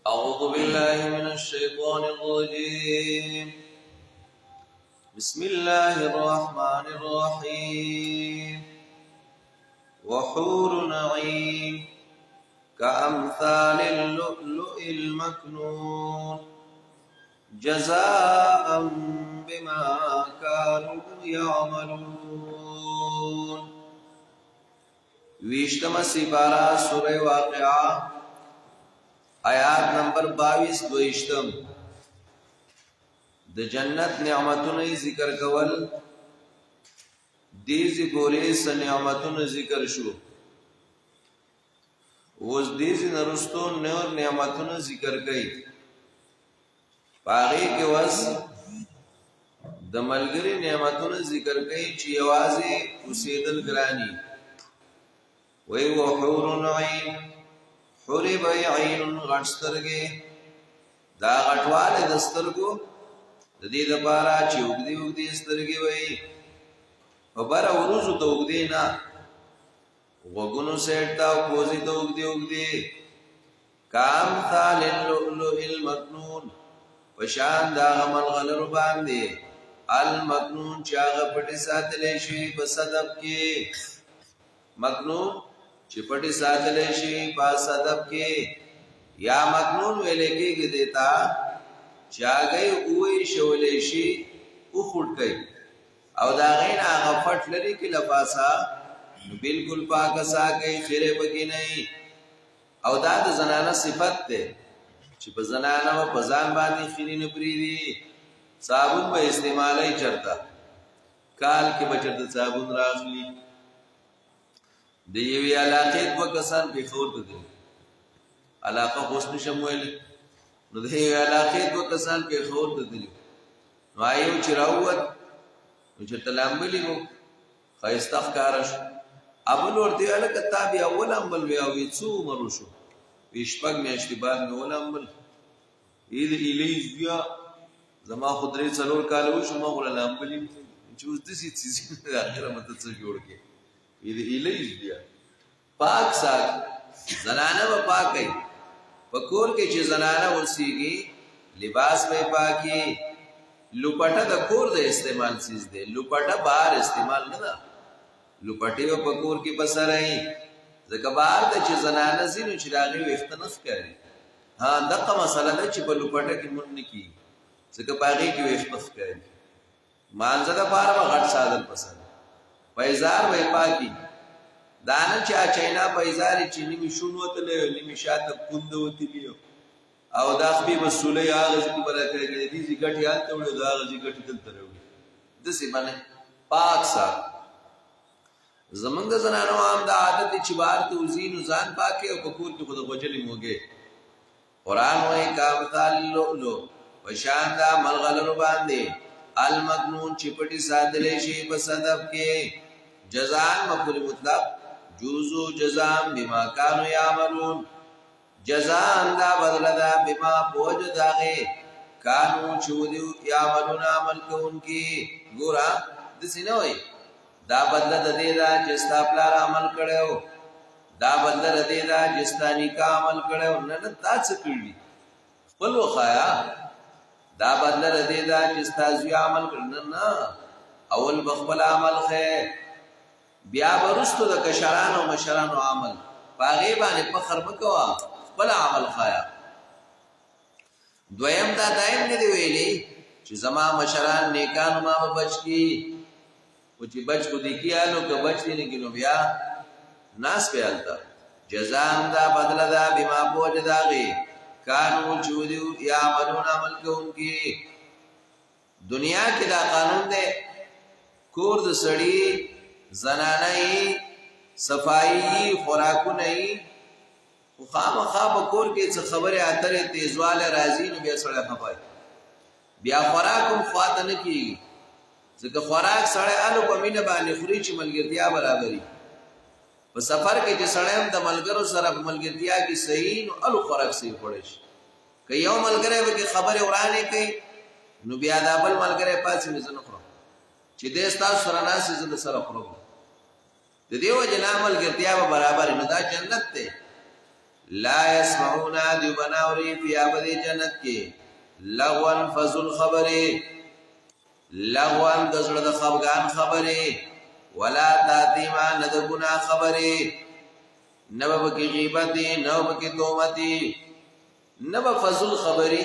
أعوذ بالله من الشيطان الرجيم. بسم الله الرحمن الرحيم. وحور نعيم كأمثال اللؤلؤ المكنون جزاء بما كانوا يعملون. ویشتم سپارہ سورہ واقعہ آیات نمبر 22 دویشتم. د جنت نعمتونه ذکر کول دیزی پوری س نعمتونه ذکر شو. اوس دیزی نرستو نور نعمتونه ذکر کئی. پاغی کے وز د ملګری نعمتونه ذکر کئی چی یوازی اسیدل گرانی. وی وحور عین حوری بی عین غٹ سترگی دا غٹوال دسترگو دی دا پارا چی اگدی اگدی سترگی وی فبر اوروزو تا اگدی نا وگنو سیٹتا پوزی تا اگدی اگدی کامثال اللؤلؤ المکنون وشان دا غمل غلر باندی المکنون چاگا پٹی ساتلیشی بصدب کی مکنون چی پٹی ساتلیشی بصدب کی یا مکنون ویلے کی دیتا چاگئی اوئی شولیشی او خود کئی او دا غین آغا فٹ لری کی لفاسا بلکل پاکسا کئی خیرے بکی نئی او دا دا زنانا صفت تے چی پا زنانا و پزان باندی خیری نپری دی صابون با استعمالی چرتا کال کی بچرتا صابون راخلی دیوی علاقیت با کسان پی خور دے علاقہ خوصن شمویلی نو دیوی علاقیت با کسان پی خور دے نو آئیو چی راوت نو چی تلامبلی گو خیستخ کارش اول ورطی علکتا بی اول امبل بی اوی چو مرو شو ویشپک میاشتی بعد میں اول امبل اید ایلیز بیا زما خودری چلور کالو شو ما غلا لامبلی چوز دسی چیزی آخر مدد سے جوڑ کے اید ایلیز بیا پاک ساک زنانه با پاکی پکور کے چی زنانه ورسیگی لباس بے پاکی لپٹا دا کور دا استعمال چیز دے لپٹا باہر استعمال ندا لپٹی و پکور کی بسر آئی زکا باہر دا چی زنانه زینو چی راغی و اختنف کری ہاں دقا مسئلہ دا چی پا لپٹا کی من نکی زکا پاگی کی و اختنف کری مانزدہ پارا با غٹ سادل پسر پیزار بے پاکی دانا چا چینا پیزاری چی نمی شنوت لیو نمی شاعت کندوتی لیو او داخبی بسولی آغاز کی بلا کرے دیزی گٹی آلتا ہوئی دا آغازی گٹی دلتا رہوی دسی مانے پاک ساک زمانگ زنانو عام دا عادت چی بارت وزین زان پاکے او پکور کی خود غجلی موگے قرآن وی کامثال اللؤلؤ وشان دا ملغلر باندے المکنون چپٹی سادلیشی بصدب کے جزان مفعول مطلق جوزو جزام بما کانو یعملون جزان دا بدل دا بما پوج داغے کانو چودیو یعملون عمل کون کی گورا دسی نوئی دا بدل دا دے دا جستا پلار عمل کڑے ہو دا بدل دا دے دا جستا نکا عمل کڑے ہو نہ تا سکڑی پلو خایا دا بدل دا دے دا جستا زوی عمل کڑے نہ اول بخبل عمل خیر بیا برستو دا کشران و مشران و عمل پاغیبان پخر مکوا بلا عمل خایا دویم دا دائم ندی ویلی چی زما مشران نیکانو ما بچ کی و چی بچ کو دیکی آلو که بچ دی نکنو بیا ناس پی آلتا جزان دا بدل دا بما پوج داغی کانو چودیو یا عملون عمل که ان کی دنیا کی دا قانون دے کور دا سڑی زنانائی صفائی خوراکو نئی خام خواب کور کے چه خبر آتر تیزوال رازین بیا سڑے خفائی بیا خوراکم خواتن کی زکر خوراک سڑے آلو پا مین بانی خوری چی ملگرتیا برابری پا سفر کے چه سڑے ہم دا ملگرو سر اپ ملگرتیا کی صحیح نو آلو خوراک صحیح پڑش کہ یو ملگرے بکی خبر اورانے کئی نو بیا دا بل ملگرے پاسی مزن اخرو چی دیستا سرناسی زد سر اخرو دیو جنامل گرتیا با برابر نو دا جنت تے لا يسمعون دی بناوری فی آبد جنت کے لغوان فضل خبری لغوان دزړه د خفګان خبرې ولا تاتیما ند ګنا خبرې نو بکی غیبتی نو بکی تومتی نو فضل خبرې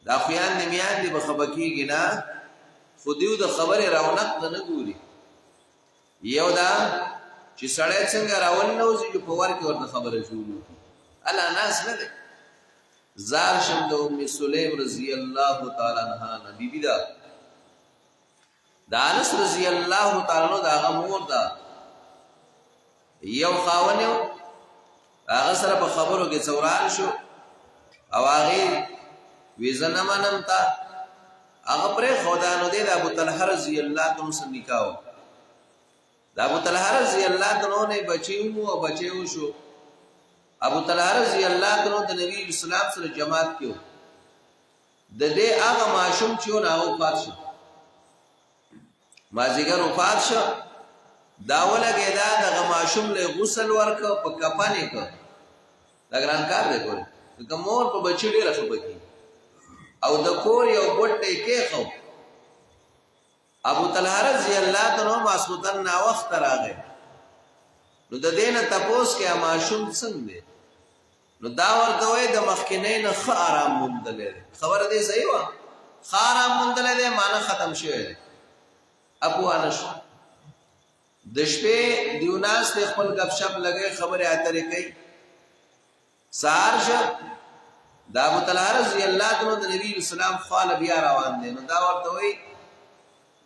دا خویان نمیان دی بخبکیږي نه خودیو د خبرې رونق نه ګوري یو دا چې سړی څنګه راول نوځي په ور کې ورته خبره شروع الله ناس نه دی زار شم د ام سلیم رضی الله تعالی عنها نبی بدا دانس رضی الله تعالی عنہ دا غمور دا یو خاونیو هغه سره په خبرو کې څوران شو او هغه ویزنه منم تا هغه پر خدانو دې د ابو طلحه رضی الله عنه سره نکاح د ابو طلحه رضی الله عنه نه بچیو او بچیو شو ابو طلحه رضی الله عنه د نبی اسلام سره جماعت کیو د دې هغه معشوم چې نو وفات شو مازیګر وفات شو داولګه دا د معشوم له غسل ورک په کپانې کو دا ګران کار دی ګور کومور په بچی ډیر خپکی او د کور یو بوټه کې خو ابو طلحه رضی الله عنه ماسوتن نا وخت راغی نو د دینه تپوس کې معشوم څنګه دی نو دا ورته وای د مخکینې نه خ آرام مندلې خبر دې صحیح و خ آرام مندلې ده معنی ختم شوی دی ابو انس د شپې دیوناس ته خپل غب شپ لګي خبره اترې کوي سارشه دا ابو طلحه رضی الله عنه د نبی اسلام خال بیا روان دي نو دا ورته وای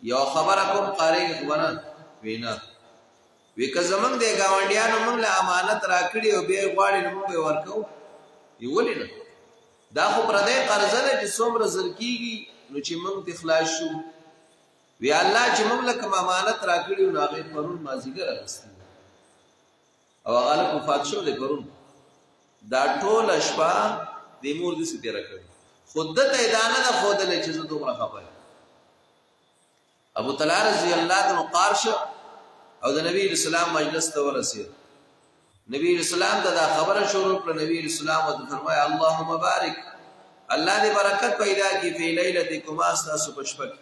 یو خبره کوم قاری غوڼه وینا وک زمنګ د گاونډیانو موږ له امانت راکړي او به غواړي نو موږ ورکو یولې نه دا خو پردې قرضه ده چې څومره زر کیږي نو چې موږ ته خلاص شو وی الله چې موږ له کوم امانت راکړي نو هغه پرون مازیګر راستي او هغه په فاتشو ده پرون دا ټول شپه د مور د ستې راکړي خود ته ادانه ده خود له چې زه دومره خبره ابو طلحه رضی الله عنه قارش او د نبی اسلام مجلس ته ورسید نبی اسلام دا خبره شروع کړ نبی اسلام او فرمایا اللهم بارک الله دې برکت پیدا کړي په لیلتکم استاسو پشپک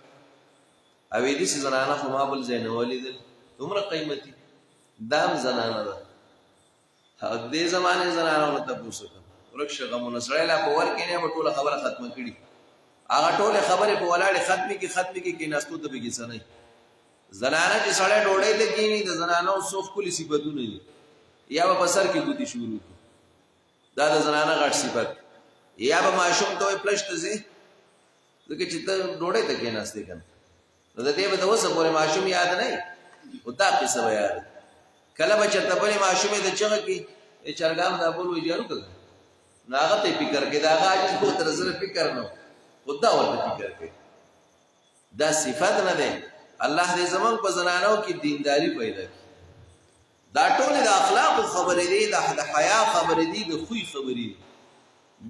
او دې زنانه خو ما بل زین ولیدل دومره قیمتي دام زنانه ده دې زمانه زنانه ته پوښتنه ورکشه غمونه سره لا په ور کې نه ټوله خبره ختمه کړي هغه ټوله خبره په ولاړه ختمي کې ناستو ته بګی سنې زنانه چې سړی ډوړې ته کینی د زنانو سوخ کلی صفاتونه دي یا په بسر کې ګوتی شروع دا د زنانه غټ صفات یا به ماشوم ته پلش ته زی دغه چې ته ډوړې ته کې ناشته کنه نو د دې په دوسه پورې ماشوم یاد نه او تا قصه یاد کله به چرته په ماشوم د چغه کې چرګام دا بول ویجارو کړه ناغه ته فکر کې دا غاجز کو تر زره فکر نه خدا ورته فکر کې دا صفات نه ده الله دې زمون په زنانو کې دینداری پیدا کړي دا ټول د اخلاق خبرې دي د حیا خبرې دي د خوې خبرې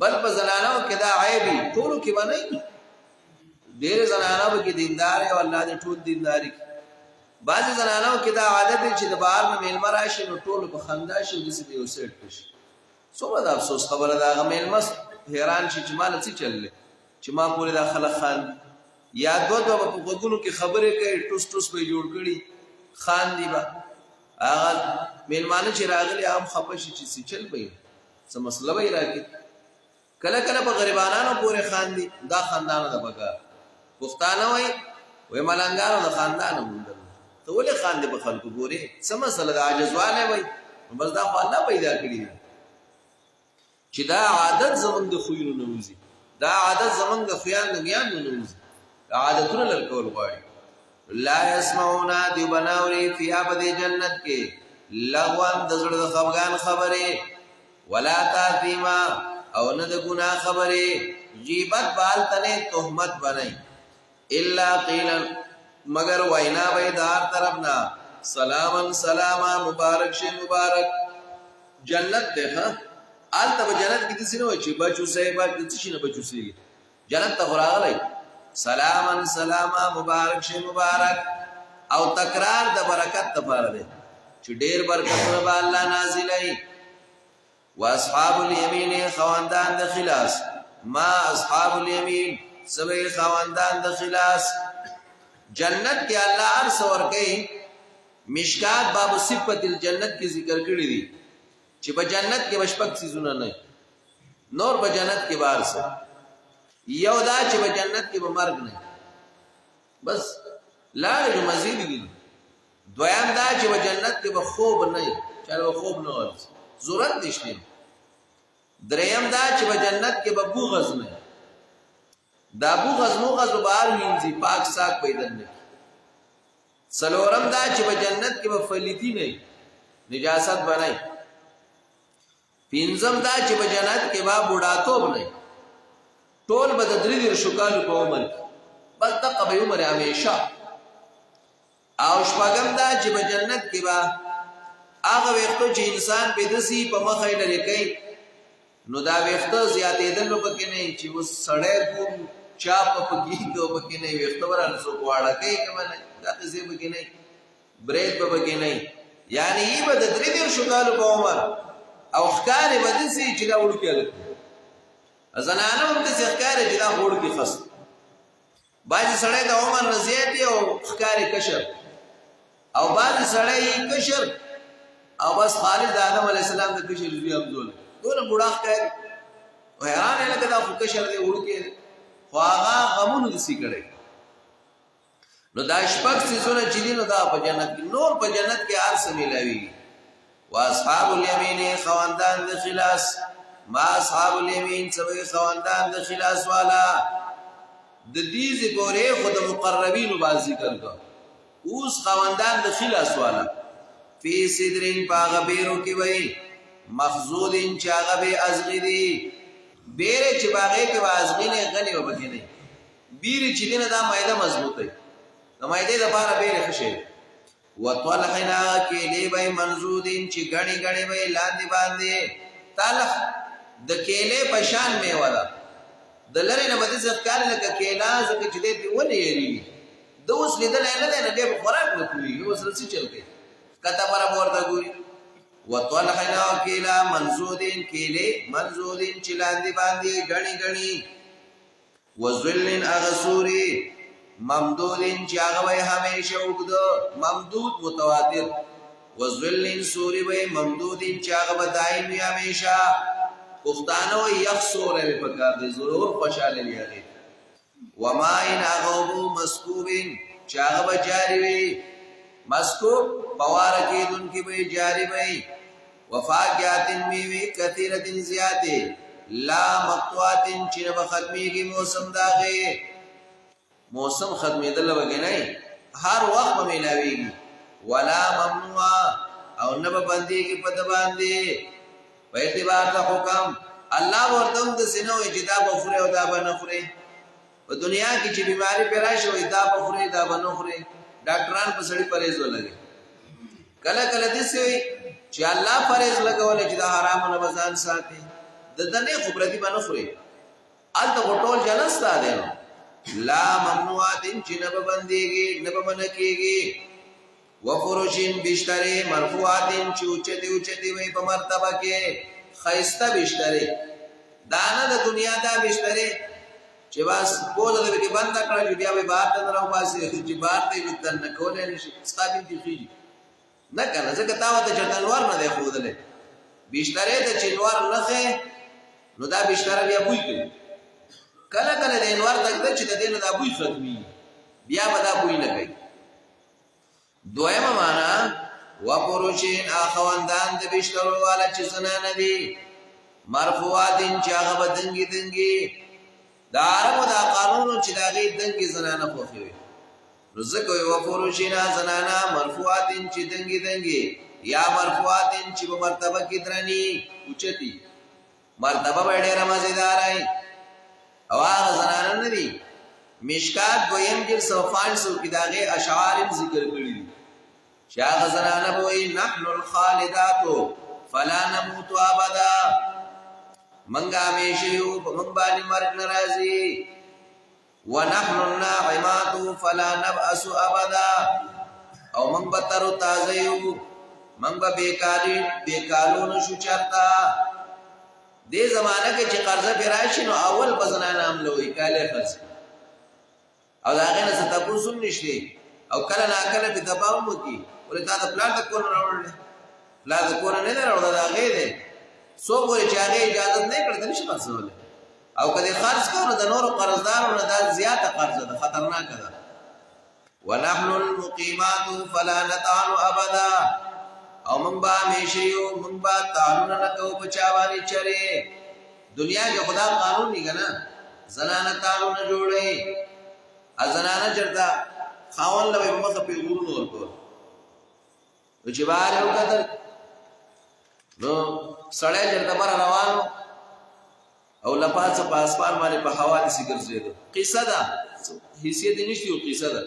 بل په زنانو کې دا عیبي ټول کې باندې ډېر زنانو کې دیندار او الله دې ټول دینداری بعض زنانو کې دا عادت چې د بهر نه میلمه راشي نو ټول په خندا شي د دې یو سیټ شي څومره د افسوس خبره دا میلمه حیران شي چې مال څه چلل چې ما پورې دا خلک خان یا دو په وګونو کې خبره کوي ټوس ټوس به جوړ کړي خان دی با هغه میلمانه چې راغلي عام خپشي چې چل به څه مسله وي راکې کله کله په غریبانو پورې خان دی دا خاندانو د بګا پښتانه وای ملنګانو د خاندانو مونږ ته ولې خان دی په خلکو ګوري څه مسله د عاجزوانه وای بس دا خو الله پیدا کړی چې دا عادت زمونږ د خوینو نوځي دا عادت زمونږ د خیال نګیان نوځي عادتونه لرکول غواړي لا يسمعون دی بناوري فی ابد جنت کې لغوان د زړه د خفغان خبره ولا تاثیما او نه د ګناه خبره غیبت بالتنه تهمت بنئ الا قیلا مگر وینا ویدار طرفنا سلامن سلاما مبارک شي مبارک جنت ده آل تب جنت کی دسی نو چې بچو صاحب د څه نه بچو سي جنت ته راغلی سلامن سلاما مبارک شي مبارک او تکرار د برکت لپاره ده چې ډیر برکتونه به الله نازلای واصحاب الیمین خواندان د خلاص ما اصحاب الیمین سبی خواندان د خلاص جنت کې الله ارس ورکي مشکات باب صفت الجنت کې ذکر کړی دي چې په جنت کې بشپک سيزونه نه نور په جنت کې بار سره یو دا چې په جنت کې به مرګ نه بس لاړ مزید دي دویم دا چې په جنت کې به خوب نه چلو خوب نه ورس ضرورت نشته دریم دا چې په جنت کې به بوغز نه دا بوغز موغز بهر وینځي پاک ساک پیدا نه سلورم دا چې په جنت کې به فلیتی نه نجاست بنای پینځم دا چې په جنت کې به بوډاتوب نه ټول به د درې شکالو په عمر بس دغه به عمر همیشه او شپږم دا چې په جنت کې به هغه وختو چې انسان په دسی په مخې لري کوي نو دا وختو زیاتېدل پکې نه چې وس سړی کوم چاپ پکې کو پکې نه وختو وران سو واړه کوي کمنه دا څه پکې نه بریک پکې نه یعنی یې به د درې شکالو په عمر او ښکارې به دسی چې دا وړو کې زنانه هم د ښکارې چې دا وړو کې خاص باندې سړی د عمر نزيات او ښکارې کشر او باندې سړی کشر او بس خالد آدم علیہ السلام د کشر زوی ابدول دونه بوډا ښکاري او حیران نه کدا خو کشر دی وړو کې خو هغه غمونو دسی کړي نو دا شپږ سيزونه چې دي نو دا په جنت کې نور په جنت کې ارس ملاوي واصحاب الیمین خواندان د خلاص ما اصحاب الیمین سبي خواندان د خلاص والا د دې ذکرې خود مقربین باز ذکر کا اوس خواندان د خلاص والا فی صدرین باغبیرو کی وای مخزودین چاغه به ازغری بیره چې باغې کې وازغینه غنی وبکې نه بیره چې دینه دا مایده مضبوطه د مایده لپاره بیره خشه وطلحنا کې لی به منزودین چې غنی غنی به لاندې باندې طلح د کېله پشان میوه ده د لری نه بده ځکار لکه کېلا زکه چې دې ولې یری دوس لیدل نه نه دې خوراک وکوي اوس رسې چل کې کته پر ورته ګوري وطلحنا کېلا منزودین کېله منزودین چې لاندې باندې غنی غنی وذلن اغسوری ممدودین چې هغه وای همیشه وګدو ممدود متواتر وذلن سوری وای ممدودین چې هغه دایمي همیشه پښتانه وای یخسور به پکار دي ضرور خوشاله لیږي وما ان غوب مسکوبین چې هغه جاری وي مسکوب بوارکیدن کی به جاری وي وفاقات میوه کثیره زیاده لا مقطوعات چې به ختميږي موسم داغه موسم ختمېدل وګی نه هر وخت ملاويږي ولا ممنوع او نه باندې کې پد باندې په اعتبار د حکم الله ورته د سينو اجدا بفره او دا بنفره په دنیا کې چې بیماری پیرا شوې دا بفره دا بنفره ډاکټران په سړي پرهیز ولګي کله کله دې سي چې الله پرهیز لګول چې دا حرام نه بزان ساتي د دنه خبرتي بنفره ال د ټول جنستا دی لا ممنوعات جنب بنديږي نب بنکيږي وفروشین بشتری مرفوعات چوچتی وي په مرتبه کې خيسته بشتری دانه د دنیا دا بشتری چې واس بوله د کې بند کړل بیا به بار ته راو پاسه چې بار ته وتن نه کولای نشي ستابین دي خيږي نه کنه ځکه تا وته چتنوار نه دی خودلې بشتری د چنوار نه نو دا بشتری بیا بوی کوي کله کله د انوار دغه چې د دینه د ابوي ختمي بیا به دا بوی نه کوي دویمه معنا وپروشین اخواندان د بشترو والا چې زنانه دي مرفوعاتین چې هغه بدنګي دنګي دا عربو دا قانون چې دا غي دنګي زنانه خوخوي رزق وپروشین زنانه مرفوعاتین چې دنګي دنګي یا مرفوعاتین چې په مرتبه کې درني اوچتي مرتبه ډېره مزیدار ای او هغه زنانه نه دي مشکات دویم جل صفان سو کې داغه اشعار ذکر کړی دي چې هغه زنانه وایي نحن الخالدات فلا نموت ابدا منګه همیشه یو په من باندې مرګ ناراضي ونحن الناعمات فلا نبأس ابدا او من بتر تازه یو من به بیکارو نشو چرتا دې زمانہ کې چې قرضه پې راشي نو اول به زنانه حمله وي کالی خرڅ او د هغې نه څه تپوس هم نشته او کله ناکله پې دبا هم وکړي ولې تا د پلار د کور نه راوړلی پلار د کور نه دی راوړی د هغې دی څو پورې چې هغې اجازت نه یې کړې ته نشي خرڅولی او که دې خرڅ کړو نو د نورو قرضدارو نه دا زیاته قرضه ده خطرناکه ده ونحن المقیمات فلا نطعن ابدا او من با همیشه یو من با تعلونه نه کوو په چا باندې چرې دنیا کې خدا قانون دی که نه زنانه تعلونه جوړوي زنانه چېرته خاوند له به په مخه پیغورونه ورکول نو چې بهر یې وکتل نو سړی چېرته بره روان او لپاسه په اسمان باندې په هوا داسې ګرځېده قصه ده حیثیت یې نشته یو قصه ده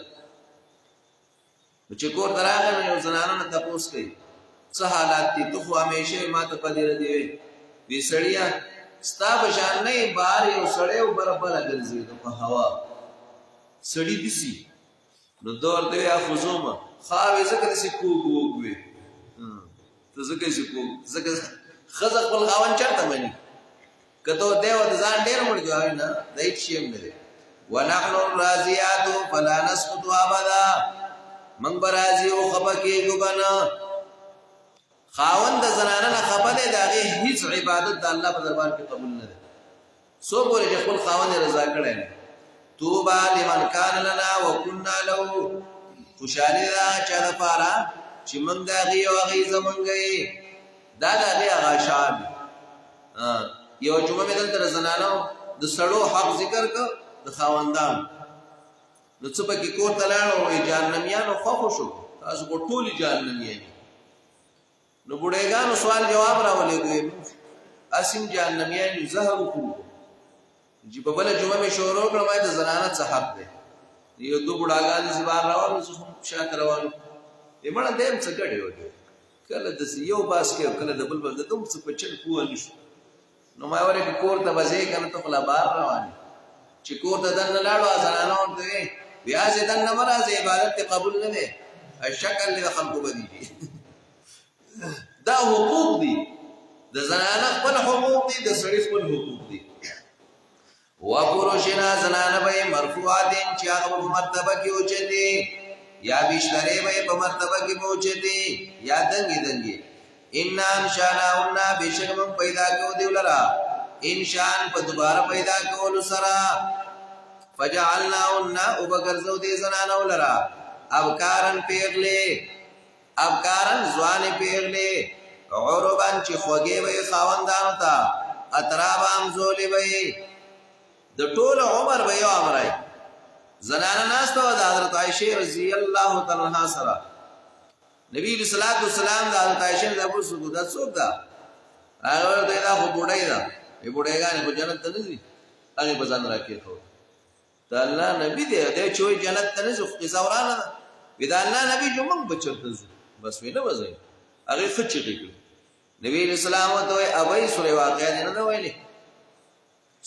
نو چې کور ته راغی نو یو زنانه نه تپوس کوي څه حالات دي ته خو همیشه ما ته پدې ردې وې وی سړیه ستا په شان نه یې بهر یو سړی و برابره ګرځېده په هوا سړي دسي نو ده ورته وی افوزومه ښه وې ځکه داسې کوږ وږ وې ته ځکه یې کوږ ځکه ښځه خپل خاوند چېرته مني که ته دی ورته ځان ډېر مړ کوې نه د هېڅ شي هم نه دی ونحن الراضیات فلا نسقط ابدا موږ به راضي او خفه کېږو به نه خاوند د زنانه نه خفه دی د هغې هېڅ عبادت د الله په دربار کې قبول نه دی څو پورې چې خپل خاوند یې رضا کړی نه توبه لمن کان لنا وکنا له خوشحالي ده چا دپاره چې موږ د هغې او هغې زمونږ یې دا د هغې هغه شعار دی یو جمعه مې دلته د زنانو د سړو حق ذکر کړ د خاوندانو نو څه پکې کور ته لاړو وایي جهنمیانو خوښو شو تاسو خو ټولې جهنمیانې نو بوډېګانو سوال جواب راولېږو اسیم جهنمیان یو زهر وخورو چې په بله جمعه مې شروع کړم وایي د زنانه څه حق دی یو دو بوډاګان داسې بهر روان زه هم شاته روان ویې مړه دی هم څه ګډې وکړې کله داسې یو باس کوي کله د بل باس د ده هم څه په چل پوه نه شو نو ما ویل که کور ته به ځې که نه ته خو لا بهر روان یې چې کور ته دننه لاړو زنانه ورته ویې بیا چې دننه مه راځې عبادت دې قبول نه دی شکل دې د خلکو بدي دي دا حقوق دي د زنانه خپل حقوق دي د سړي خپل حقوق دي وفروشنا زنانه به مرفوعاتین چې هغه په مرتبه کې اوچتې یا بیشترې به په مرتبه کې به اوچتې یا دنګې دنګې انا انشاناهن بشک من پیدا کړو دیو لرا انشان په دوباره پیدا کولو سره فجعلناهن وبغرزو دې زنانه لرا ابکارن پیغلې ابکارن ځوان پیغلې عربان چې خوږې وي خاوندانو ته اتراب امزولې وي د ټول عمر به یو عمرای زنانه ناسته و د حضرت عائشه رضی الله تعالی عنها سره نبی صلی الله علیه وسلم د حضرت عائشه د ابو سعود څوک دا هغه ورته دا خو بوډای دا ای بوډایګان خو جنت ته نه ځي هغه په ځان راکې خو دا الله نبی دی د چوي جنت ته نه ځي خو څورانه ده ودا الله نبی جو موږ بچته ځي بس وینه وځي هغه خچې کړي نبی رسول الله ته ابي سورې واقعیا نه ویلي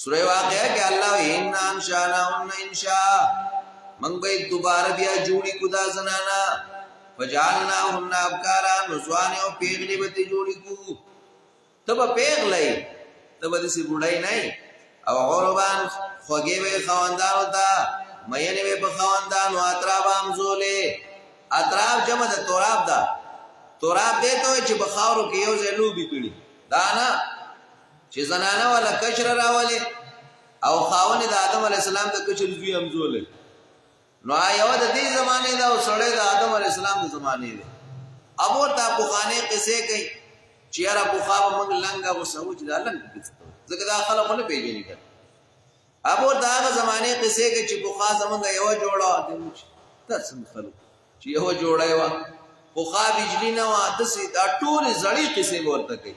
سورہ واقعہ کہ اللہ ان انشاناهن انشاء من به دوباره بیا جوړی کو دا زنانا فجعلناهن ابکارا نسوان او پیغلی به جوړی کو تب پیغلی تب دې بډای نه او عربان خوږی به خواندان وتا مینه به په خواندان او اطراب امزوله اطراب جمع د تراب دا تراب دې ته چې بخاورو کې یو ځای لوبي کړي دا نه چې زنانه والا کشر راولي او خاون د آدم علی السلام د کشر زوی امزول نو یو د دې زمانه دا او سړی د آدم علی السلام د زمانه دی ابو تا بوخانه قصه کوي چې را بوخاب موږ لنګا وسو چې دا لنګ ځکه دا خلکونه پیژني کړ ابو دا زمانه قصه کوي چې بوخا زمونږ یو جوړه دي تاسو خلک چې یو جوړه و بوخا بجلی نه و تاسو دا ټول زړی قصه ورته کوي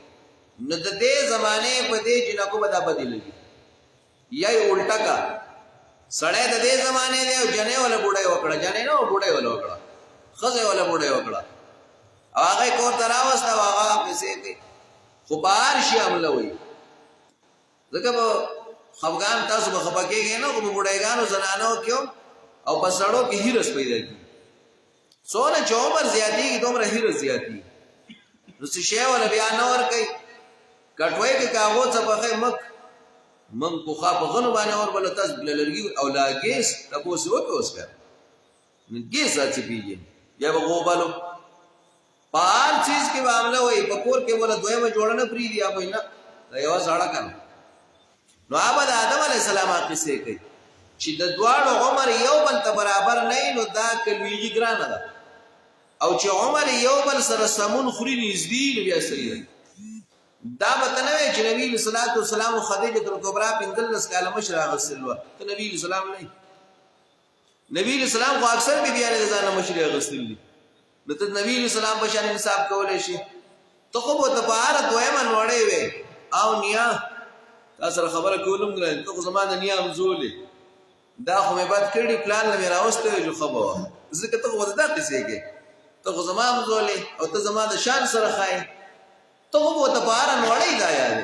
نو د دې زمانه په دې جنکو بدا بدلږي یا الټا کا سړی د دې زمانه دی او جنې ولا بوډای وکړه جنې نو بوډای ولا وکړه خزه ولا بوډای وکړه هغه کو تراوسته هغه پیسې کوي خو بار شي عمل وي ځکه په خفغان تاسو به خپکیږئ نو په بوډایګانو زنانو کېو او په سړو کې هیرس پیدا کی څونه چې عمر زیاتیږي دومره هیرس زیاتی نو څه شی ولا بیا نه ور کوي کټوي کې کاغو څه پخې مک من کو خا په غنو باندې اور بل تاس بللرګي او لا ګیس تاسو وکړ اوس کار ګیس اچ پیږي یا وګوبالو پار چیز کې معاملہ وای په کور کې ولا دویمه جوړنه پری دی اپ نه دا یو ساړه کړ نو آباد آدم علی السلام قصه کوي چې د دواړو عمر یو بل ته برابر نه نو دا کلویږي ګرانه ده او چې عمر یو بل سره سمون خوري نږدې بیا صحیح دی دا بتنوي چې نبی صلی الله علیه وسلم خدیجه کبرا 15 کاله مشره غسلوا ته نبی صلی الله علیه نبی اسلام خو اکثر به بیان ځان مشره غسلی نو ته نبی اسلام په شان انصاف کولای شي ته خو به طهارت دویمه نوړې وې او نیا تاسو خبره کولم غواړم ته زمانه نیا مزولې دا خو مې بعد کړي پلان لمه راوسته جو خبره ځکه ته وځه دا قصې کې ته زمانه مزولې او ته زمانه شان سره خای ته خو به طهارت نوړې دا یاد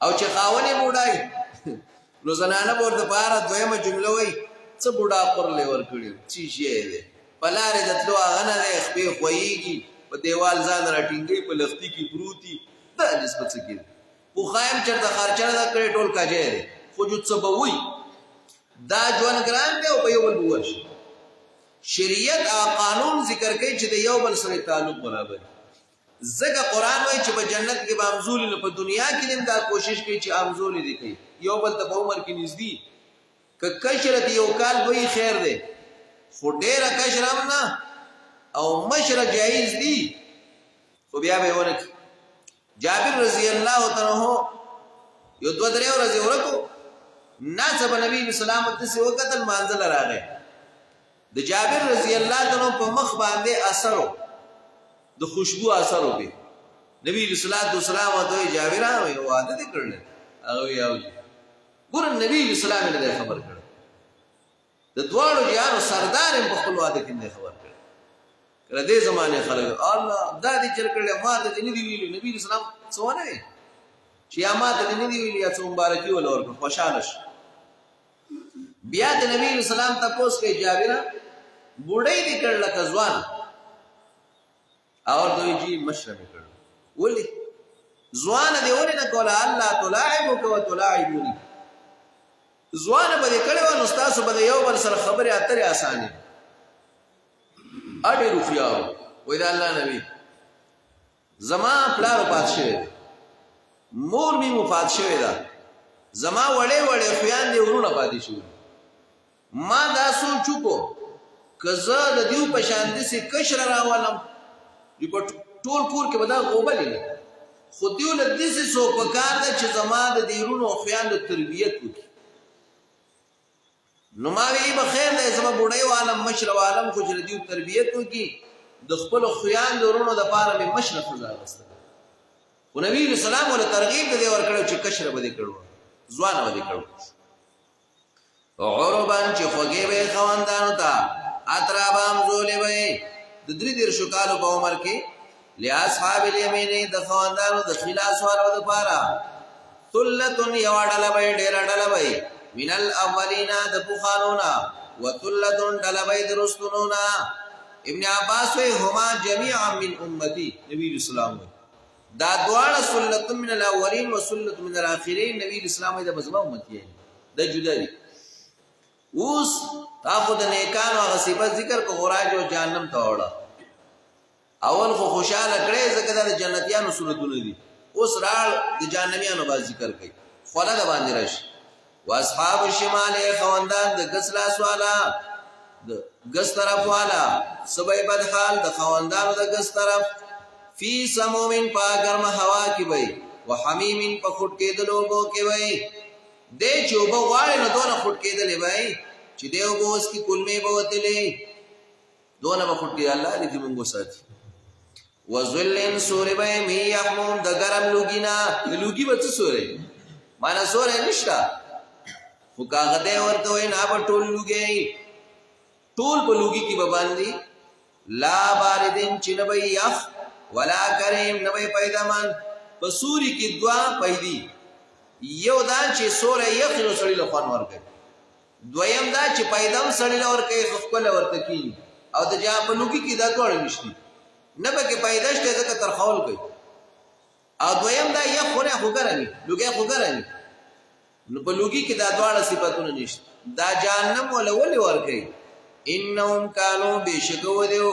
او چې خاونې موډای نو زنانه به طهارت دویمه جمله وای څه بوډا پر لور کړی چی شي دې پلاره د تلو غنه د خپې خوېږي په دیوال ځان راټینګي په لختي کې پروتي دا نسبت څه کې خو خایم چرته خرچه دا کړی ټول کاجه دې خو جو څه بوي دا ژوند ګران دی او په یو بل بوش شریعت او قانون ذکر کوي چې د یو بل سره تعلق برابر زګه قران وایي چې په جنت کې به امزول نه په دنیا کې هم دا کوشش کوي چې امزول دي کوي یو بل ته په عمر کې نږدې که کشرت یو کال وی خیر دی خو ډیره کشرم نه او مشره جایز دی خو بیا به ورک جابر رضی الله تعالی عنہ یو دو درې ورځې ورکو ناڅه نبی اسلام ته وکتل منزل راغی د جابر رضی الله تعالی عنہ په مخ باندې اثر د خوشبو اثر وکړي نبی صلی الله علیه وسلم ته جابر او عادت کړل هغه یو ګور نبی اسلام نه خبر کړ د دوړو جانو سردار په خپل واده کې نه خبر کړ کله دې زمانه خلک الله دا دې چر کړل ما ته دې نه دی ویلي نبی اسلام څونه چې ما ته دې نه دی ویلي چې مبارکي ول اور خوشاله شي بیا د نبی اسلام تاسو کې جابر بوډۍ دې کړل کزوان اور دوی جی مشرب کړ ولي ځوان دې ورنه کوله الله تلاعبک وتلاعبونی ځوان به کړه و نو تاسو به یو بل سره خبره اترې اسانه اړې روفیاو وې دا الله نبی زما پلار پاتشه مور می مفات شوی دا زما وړې وړې خویان دې ورونه پاتې شو ما دا سوچو کو کزه د دیو په شان دي سي کشر راولم دی په ټول کور کې بدا غوبلې خو دیو له دې سي سو په کار ده چې زما د دیرونو خویان د تربيت وکړي نو ما وی به خیر ده زما بډای عالم مشر عالم خو چې دیو تربيت وکړي د خپل خویان درونو د پاره به مشر خزا واست خو نبی رسول الله ول ترغیب دې ور کړو چې کشر به دې کړو ځوان به دې کړو عربان چې خوږې به خواندانو ته اترابام زولې وي د درې دیر شو کالو په عمر کې لاصحاب الیمین د خواندانو د خلاص والو د پاره ثلتن یوړل به ډیر ډل به من الاولین د بوخانونا وثلتن ډل به درستونونا ابن عباس وی هما جميعا من امتی نبی اسلام دا دواړه ثلتن من الاولین وثلتن من الاخرین نبی اسلام د مزما امتی د جدا دي اوس تاسو د نیکانو هغه صفات ذکر کو غراج او جهنم ته وړه اول خو خوشاله کړي ځکه د جنتیانو صورتونه دي اوس راړ د جهنميانو باز ذکر کوي خلا د باندې راشي واصحاب الشمال خوندان د غسلا سوالا د غس طرف والا سبای بدحال د خوندانو د غس طرف فی سمومن پاګرم هوا کی وای وحمیم په خټ کې د لوګو کې وای د چوبو غاړې نه دونه خټ کېدلې وای چې دیو بوس کی کلمې بوتلې دونه بخټ کې الله دې موږ ساتي وذلن سورې به می يحمون د ګرم لوګینا لوګي به څه سورې معنا سورې نشتا خو کاغه دې ورته وای نه په ټول لوګي ټول په لوګي کې به باندې لا باردین چې نه به یخ ولا کریم نه به پیدامان په سوري کې دعا پیدي یو دا چې سورې یخ نو سړی له خوان ورکړي دویم دا چې پیدام سړی له ورکړي خپل ورته کی او د جا په لوګي کې دا ټول نشتی نه به کې پیداشته ځکه تر خول کوي او دویم دا یخ خونه خو ګرمي لوګي خو ګرمي نو په لوګي کې دا دواړه صفاتونه نشته دا جهنم ولا ولي ورکي انهم كانوا بشکو دیو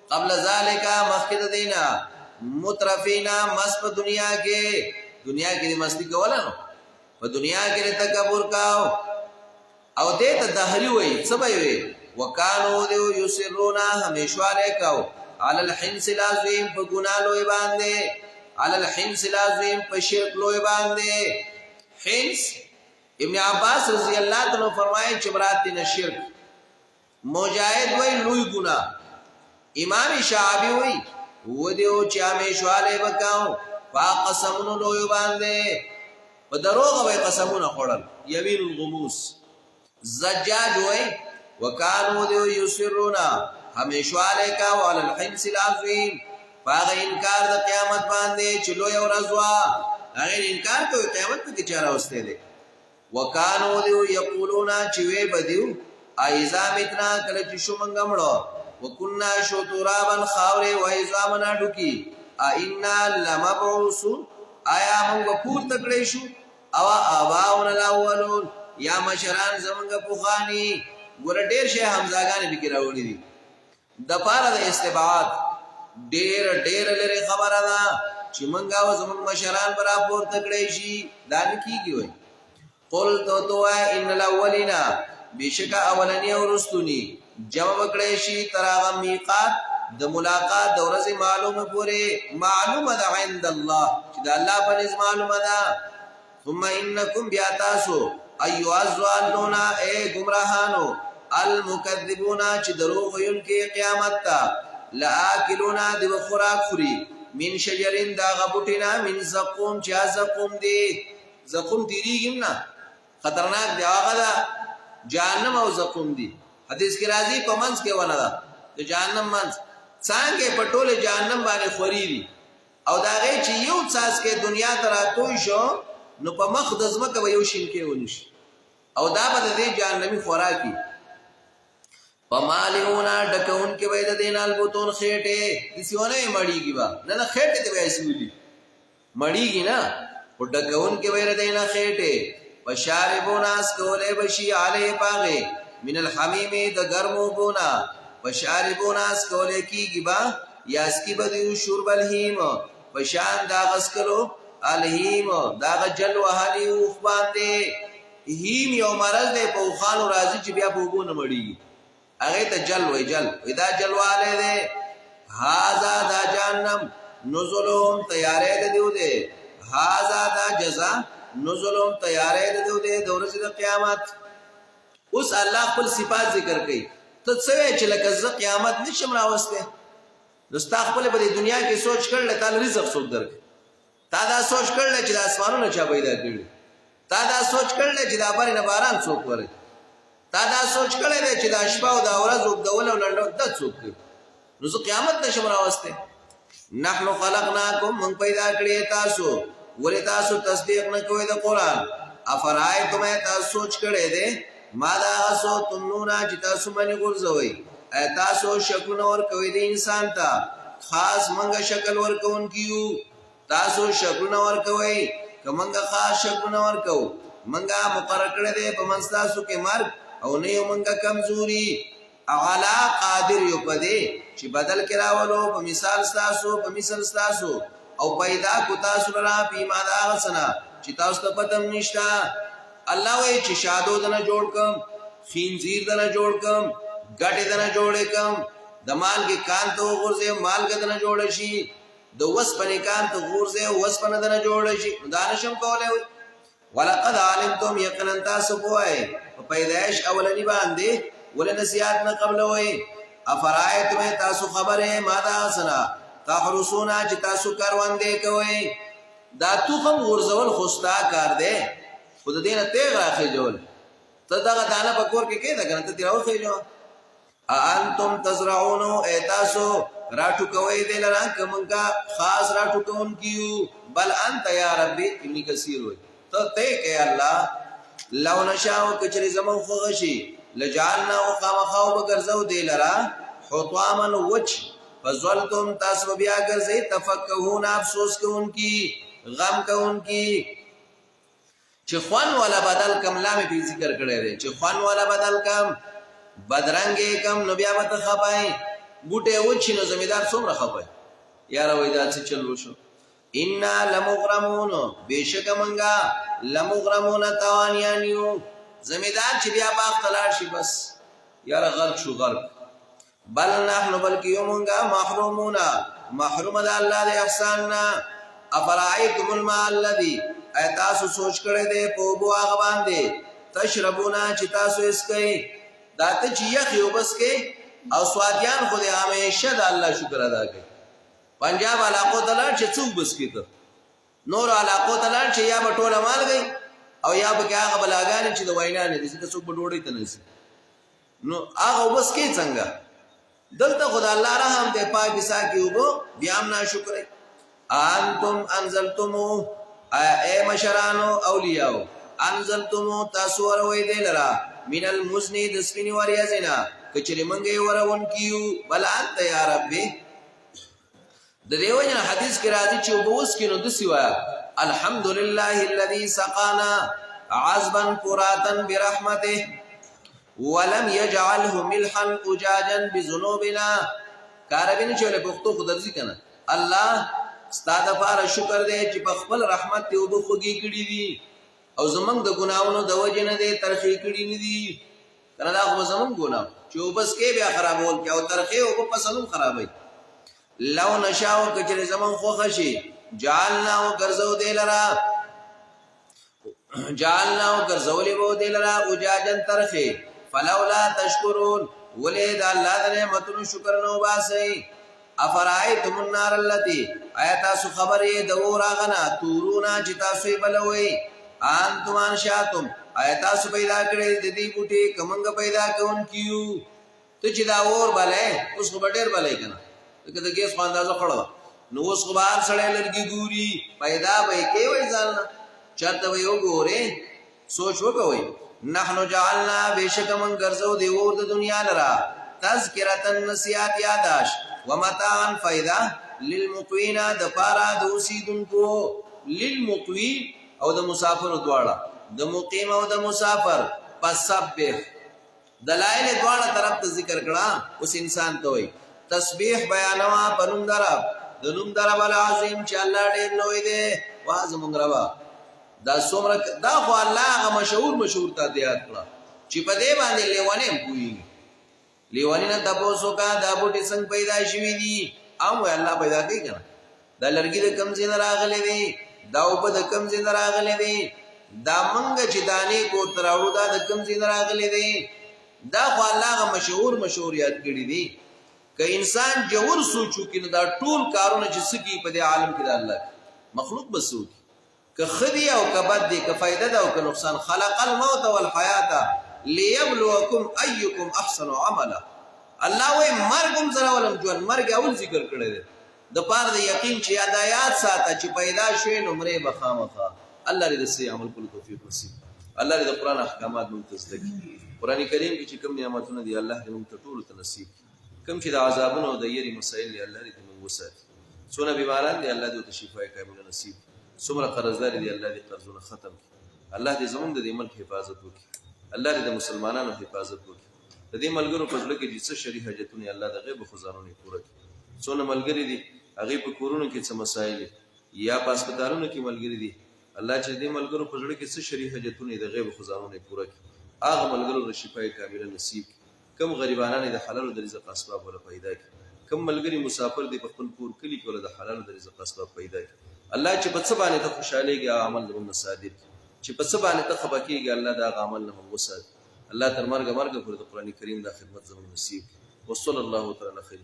قبل ذالک مخکد دینا مترفینا مس په دنیا کې مستی کوله نو په دنیا کې تکبر کاو او دې ته دهری وای سبای وای وکانو دیو یسرونا همیشواله کاو علی الحنس العظیم په ګنا لوی باندې علی الحنس العظیم په شرک لوی باندې حنس ابن عباس رضی اللہ عنہ فرمائے چبرات دین شرک مجاہد وی لوی گنا امام شعبی وی وہ دیو چامیشوالے بکاؤں فاقسمونو لوی باندے و دروغ وی قسمونو خوڑل یمین الغموس زجاج وی وکانو دیو یسرونا ہمیشوالے کا وعلی الحنس العظیم فاغ انکار دا قیامت باندے چلو یو رضوا اگر انکار کوئی قیامت پہ کچارا وستے دے وکانو دیو یقولونا چوے بدیو ایزا متنا کلچ شو منگمڑو وکننا شو ترابن خاورے و ایزامنا ڈوکی اینا لمبعوثون آیا منگا پور تکڑے شو او آباؤن الاولون یا مشران زمنگا پوخانی گورا دیر شے حمزاگانی بکی راوڑی دی دپارا دا استباعات دیر لرے خبر دا چی منگا و زمنگ مشران برا پور تکڑے شی دانی کی ہوئی قل تو ان الاولینا بیشک اولنی او رستونی جمع بکڑے شی تراغم میقات د ملاقات د ورځې معلومه پوره معلومه ده عند الله چې د الله په نس معلومه ده ثم انکم بیاتاسو ایو ازوالونا اے گمراهانو المکذبون چې دروغ ویونکي قیامت ته لاکلونا دی خوراک خوري من شجرین دا غبوټینا من زقوم چا زقوم دی زقوم تیریږم نه خطرناک دی هغه دا جهنم او زقوم دی حدیث کې راځي په منځ کې ونه ده د جهنم منځ څنګه په ټوله جهنم باندې خوريري او دا غي چې یو څاس کې دنیا ته راتوي شو نو په مخ د ځمکه به یو شین کې ونشي او دا به د جهنمي خوراکي پمالیونا ډکون کې وای د دینال بوتون خېټه د سیونه مړیږي با نه خېټه ته وایي سولي مړیږي نه او ډکون کې وای د دینا خېټه بشاربونا اسکولے بشی علیہ پاغے من الحمیم دا گرمو بونا بشاربونا اسکولے کی گبا یا اسکی بدیو شرب الہیم بشان دا غسکلو الہیم دا غجل وحالی اوخ باندے ہیم یو مرض دے پوخانو رازی چی بیا پوگو نمڑی اگے تا جل وی جل وی دا جل والے دے ہازا دا جانم نزلوم تیارے دے دیو دے ہازا دا جزا نزلوم تیارے دیو دے دورسی دا قیامت اس اللہ خپل صفات ذکر کئی تو سوے چلکز قیامت نشم راوستے دستا خپل با دنیا کی سوچ کر لے تال رزق سوک در تا دا سوچ کر لے چی دا اسمانو نچا پیدا کردی تا دا سوچ کر لے چی دا باری نباران سوک ورد تا دا سوچ کر لے چی دا شپا و دا ورز و دولو لندو دا سوک کرد نزو قیامت نشم راوستے نحنو خلقناکم من پیدا کردی تاسو ولی تاسو تصدیق نکوئی دا قرآن افرائی تمہیں تاسو سوچ کردے دے مادا غصو تمنونا چی تاسو منی گرزوئی اے تاسو شکل نور کوئی دے انسان تا خاص منگا شکل ورکون کیو تاسو شکل نور کوئی کہ منگا خاص شکل نور کو منگا مقرر کردے پا منستاسو کے مرگ او نیو منگا کمزوری اغلا قادر یو پدے چی بدل کراولو پا مثال ستاسو پا مثل ستاسو او پیدا کو تاسو لرا پیما دا غسنا چی تاسو تا پتم نشتا اللہ وی چی شادو دنا جوڑ کم خینزیر دنا جوڑ کم گٹی دنا جوڑے کم دا مال کی کان تو غرزے مال کا دنا جوڑے شی دا وسپنی کان تو غرزے وسپن دنا جوڑے شی دانشم کولے ہوئی وَلَقَدْ عَلِمْتُمْ یقنن تاسو پوئے پیدایش اولنی باندے ولی نسیات نا قبل ہوئی افرائے تمہیں تاسو خبر ہے مادا غسنا تحرسونا چی تاسو کاروان دے کوئی دا توخم غرزول خستا کار دے خود دینا تیغ را خیجول تا دا دانا پکور کے کئی دا کنا تا تیراو خیجو انتم تزرعونو اے تاسو راٹو کوئی دے لرا کمنکا خاص راٹو کون کیو بل انت یا ربی ابن کثیر ہوئی تو تے کہ اللہ لو نشاو کچری زمو خوغشی لجعلنا وقام خاو بگرزو دے لرا حطواما وچ فظلتم تاسو بیا ګرځئ تفکهون افسوس کوونکی غم کوونکی چې خوان والا بدل کم لامې په ذکر کړی دی چې خوان والا بدل کم بدرنګې کم نو بیا به ته خپای بوټی وچی نو زمیدار څومره خپای یاره وایي دا څه چل وشو انا لمغرمون بېشکه منګه لمغرمون تاوانیان یو زمیدار چې بیا باغ ته لاړ شي بس یاره غرق شو غرق بل نحنو بلکې یو منګه محروم د الله د احسان نه افرایتم الماء الذي ای تاسو سوچ کړی دی په اوبو هغه باندې تشربونه چې تاسو اسکئ دا ته چې یخ یو بس کې او سوادیان خو دې همیشه د الله شکر ادا کوي پنجاب علاقو ته لاړ چې څوک بس کې ته نور علاقو ته لاړ چې یا به ټوله مالګئ او یا به کې هغه بلاګانې چې د وینا نه دي ځکه څوک به ډوډۍ ته نه ځي نو هغه بس کې څنګه دلته خدای الله رحم دې پاک بسا کې اوبو بیا هم ناشکرئ انتم انزلتمو اے مشرانو اولیاء انزلتمو تاسو وروي دی لرا من المزن د سپینی وریازینا کچری منګي ورون کیو بل انت یا ربي د دیو جن حدیث کې راځي چې وبوس کینو د سیوا الحمدلله الذي سقانا عذبا فراتا برحمته ولم يجعله ملحا اجاجا بذنوبنا کاربین چوله پختو خدرزی کنه الله ستاد لپاره شکر دې چې په خپل رحمت ته وب خوږی کړی دي او زمنګ د ګناونو د وجه نه دې ترخی کړی نه دي کنه دا خو زمنګ ګناو چې وبس کې بیا خرابول کې او ترخی او په سلام خرابای لو نشاو کچره زمن خو خشي جعلنا وغرزو دې لرا جعلنا وغرزولې وو دې لرا وجاجن ترخی فلولا تشکرون ولید الله د نعمتونو شکر نو باسي افرایتم النار التي ایتا سو خبرې د اور غنا تورونا چې تاسو بلوي انتم انشاتم ایتا سو پیدا کړې د دې بوټي کمنګ پیدا کون کیو ته چې دا اور بلې اوس خو ډېر بلې کنه دغه د ګیس اندازو خړو نو اوس خو بار سړې لرګي ګوري پیدا به کې وای ځان چاته وي وګوره سوچ وکوي نحنو جعلنا بشک من غرزو دی اور د دنیا لرا تذکرتن نصیحت یاداش ومتاعن فائدہ للمقوین د پارا د اوسیدونکو للمقوی او د مسافر دواړه د مقیم او د مسافر پسبح دلائل دواړه طرف ته ذکر کړه اوس انسان ته وي تسبیح بیانوا پنوم درب د نوم درب العظیم چې الله ډېر لوی دی واز مونږ روا دا څومره دا خو الله مشهور ته یاد کړه چې په دې باندې لیوانه کوي لیوانینا تاسو کا دا بوټي څنګه پیدا شوی دي امو الله پیدا کوي کنه دا لرګي د کم ځای راغلي دي دا په د کم ځای راغلي دي دا منګ چې دانه کو تراوړو دا د کم ځای راغلي دي دا خو الله مشهور یاد کړی دي که انسان جوور سوچو کینه دا ټول کارونه چې سکی په دې عالم کې د الله مخلوق بسو که خدي او کبد دي که فائدہ ده او که نقصان خلق الموت والحیات ليبلوکم ایکم احسن عملا الله وای مرګم زرا ولم جوړ مرګ اول ذکر کړی دی د پاره د یقین چې هدایت ساته چې پیدا شوی نمره بخامخه الله دې سي عمل کول توفیق نصیب الله دې قرآن احکامات مونږ ته قرآن کریم کې چې کوم نعمتونه دي الله دې مونږ ټول ته نصیب کوم چې د عذابونو او د یری مسائل دي الله دې مونږ وساتي څونه بیماران دي الله دې شفای کامله نصیب څومره قرضدار دي الله دې قرضونه ختم کړي الله دې زموږ د ملک حفاظت وکړي الله دې د مسلمانانو حفاظت وکړي د دې ملګرو په ځل کې چې څه شری حاجتونه الله د غیب خزانو نه پوره کړي څونه ملګری دي هغه په کورونو کې څه مسائل یا په هسپتالونو کې ملګری دي الله چې دې ملګرو په ځل کې څه شری حاجتونه د غیب خزانو نه پوره کړي هغه ملګرو د شفای کامله نصیب کم غریبانان د حلال د رزق اسباب ولا پیدا کړي کم ملګری مسافر دي په خپل کور کلی کې ول د حلال د رزق اسباب پیدا کړي الله چې په څه باندې ته خوشاليږي عمل زموږ صادق چې په څه باندې ته خبرکیږي الله دا عمل نه وسات الله تر مرګ پر د قران کریم د خدمت زموږ نصیب وصلی الله تعالی خیر